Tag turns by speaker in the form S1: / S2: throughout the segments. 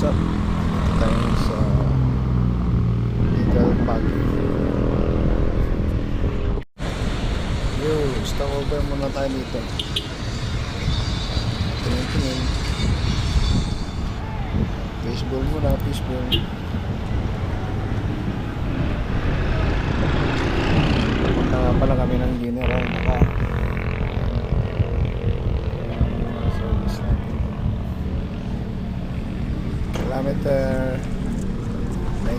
S1: what's up? Dito tayo sa Little Baguio. Yo, stop over muna tayo dito. Tingin-tingin. Fishbowl muna, fishbowl. Punta nga pala kami ng General Naka. Service natin. Kilometer 90.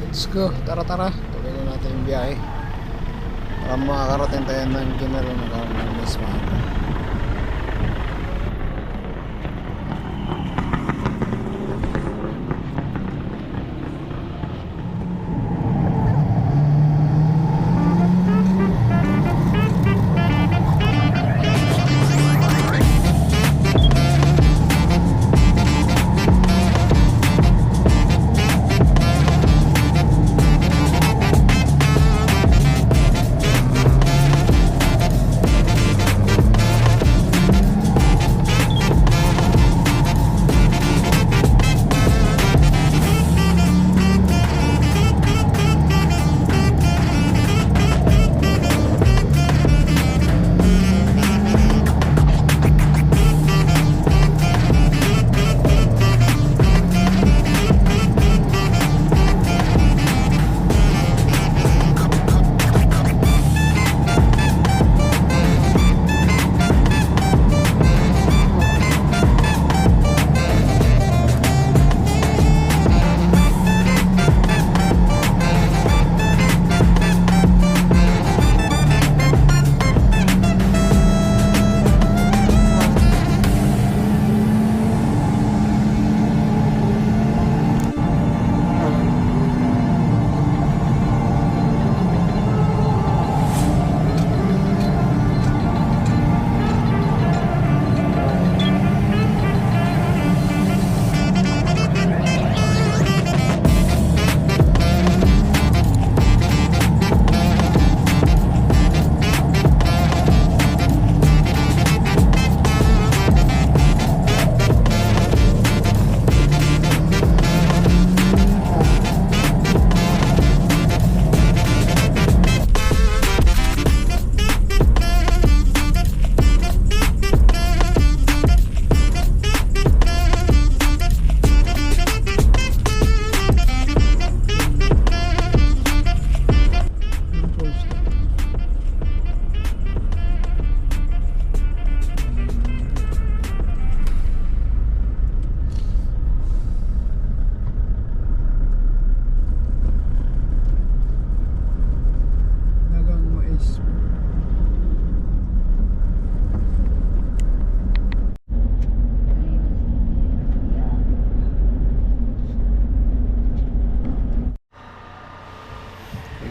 S1: Let's go, tara. Tuloy na natin yung biyahe para makakarating tayo ng General Naka ng mas maaga.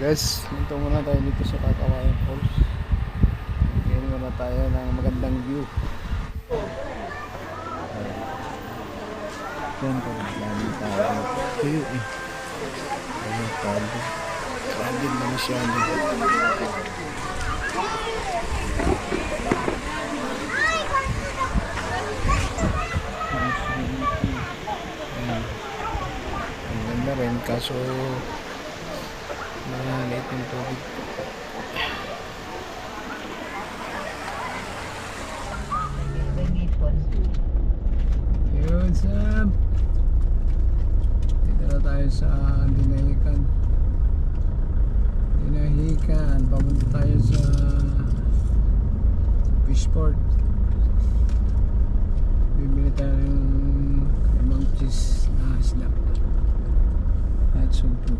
S1: Guys, dito muna tayo dito sa Kakawayan Falls. Ngayon muna tayo ng magandang view. Yan po, lagi tayo. Tuyo eh. Ayan tayo. Crowded na masyado. Ang ganda rin kaso maliit yung tubig. Yo, what's up? Dito na tayo sa Dinahican. Papunta tayo sa Fishport. Bibili tayo ng limang cheese na isda at sumpo.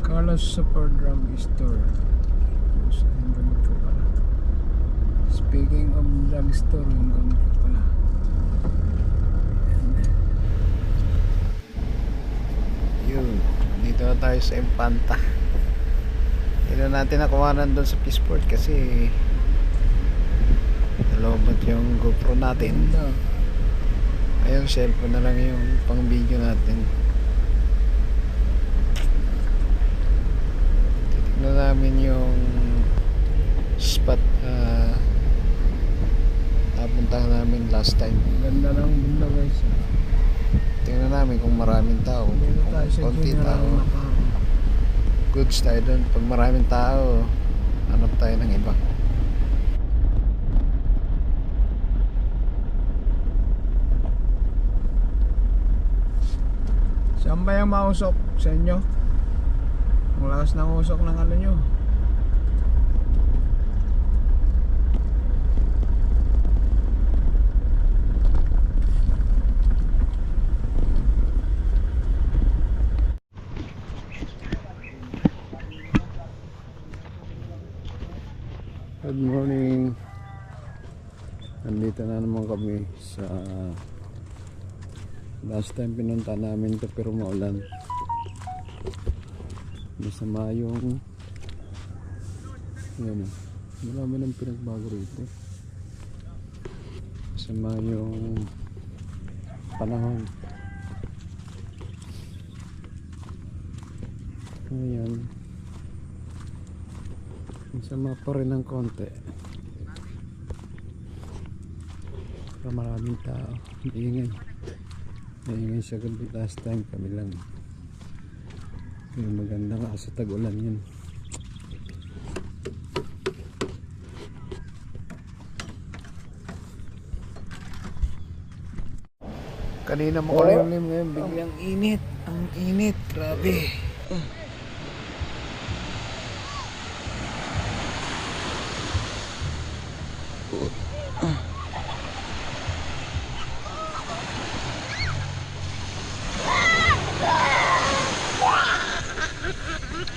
S1: Carlos Super Drug Store. Yung gamit ko pala. Speaking of drug store, yung gamit ko pala. Yun, dito na tayo sa Infanta. Hindi na natin nakuhanan doon sa Fishport kasi nalobat yung GoPro natin. Ayun, cellphone na lang yung pang video natin. Tingnan namin yung spot napuntahan namin last time.
S2: Ganda ng bunda guys.
S1: Tingnan namin kung maraming tao.
S2: Dito tayo sa
S1: Kung konti
S2: General
S1: tao,
S2: Macaron.
S1: goods tayo doon. Pag maraming tao, hanap tayo ng iba.
S2: Saan ba yung mausok sa inyo? Ang lakas ng usok ng ano nyo.
S1: Good morning. Nandito na naman kami sa last time pinunta namin ito pero maulan. Masama yung yan o. Marami ng pinagbago rito. Masama yung panahon. Ayan. Masama pa rin ng konti. Pero maraming tao. Iingay. Iingay siya gabi last time. Kami lang. Yung maganda nga sa tag-ulan yun. Kanina makulimlim ngayon. Biglang init. Ang init. Grabe.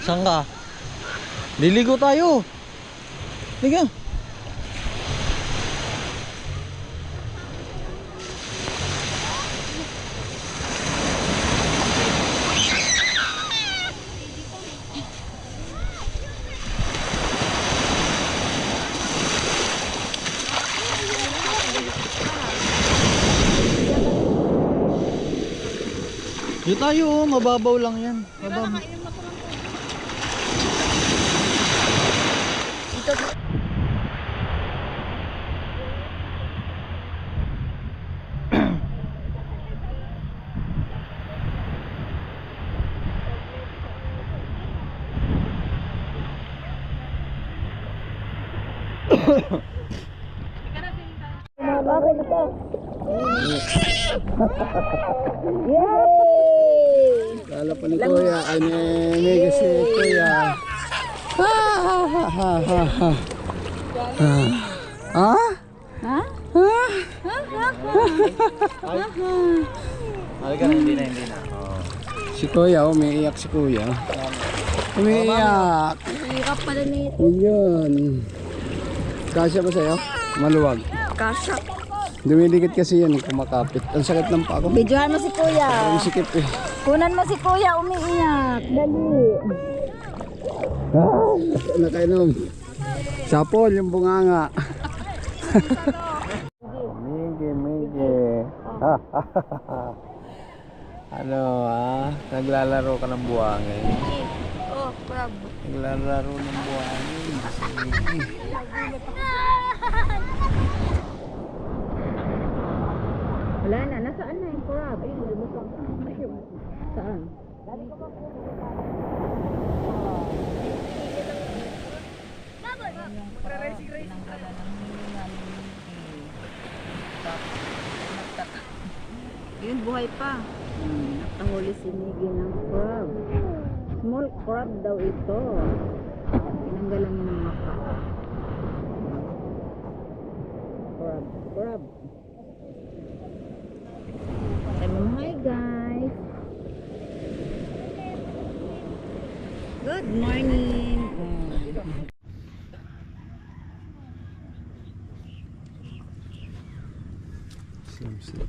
S3: Saan ka? Liligo tayo. Liga. Dito tayo, mababaw lang yan. Mababaw.
S4: Okay na to. Yay!
S1: Kala pa ni Kuya, ay mega si Kuya. Ha ha ha ha ha ha. Ha?
S4: Ha?
S3: Halika na, hindi na.
S1: Si Kuya, umiiyak si Kuya. Umiiyak.
S4: Hirap pala nito.
S1: Yun. Kasya ba sa'yo? Maluwag.
S4: Kasha.
S1: Dumidikit kasi yan, kumakapit. Ang sakit ng paa ko.
S4: Videohan mo si kuya.
S1: Ang sikip eh.
S4: Kunan mo si kuya, umiiyak. Dali.
S1: Ah, nakainom. Sapol, yung bunganga. Mige. Ano naglalaro ka ng buhangin?
S4: Oh, crab.
S1: Naglalaro ng buhangin.
S4: Wala na, nasaan na yung crab? Saan? Yun, buhay pa. Nakahuli si Miggy ng crab. Small crab daw ito. Tinanggalan niya ng maka. Crab. Sabi mo, hi guys. Good morning.
S1: Sila.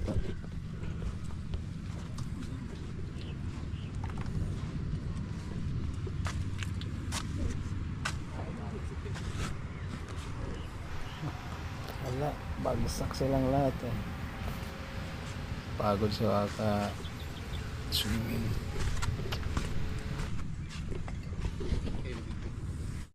S1: Wala, bagsak silang lahat eh. Pagod sa swimming.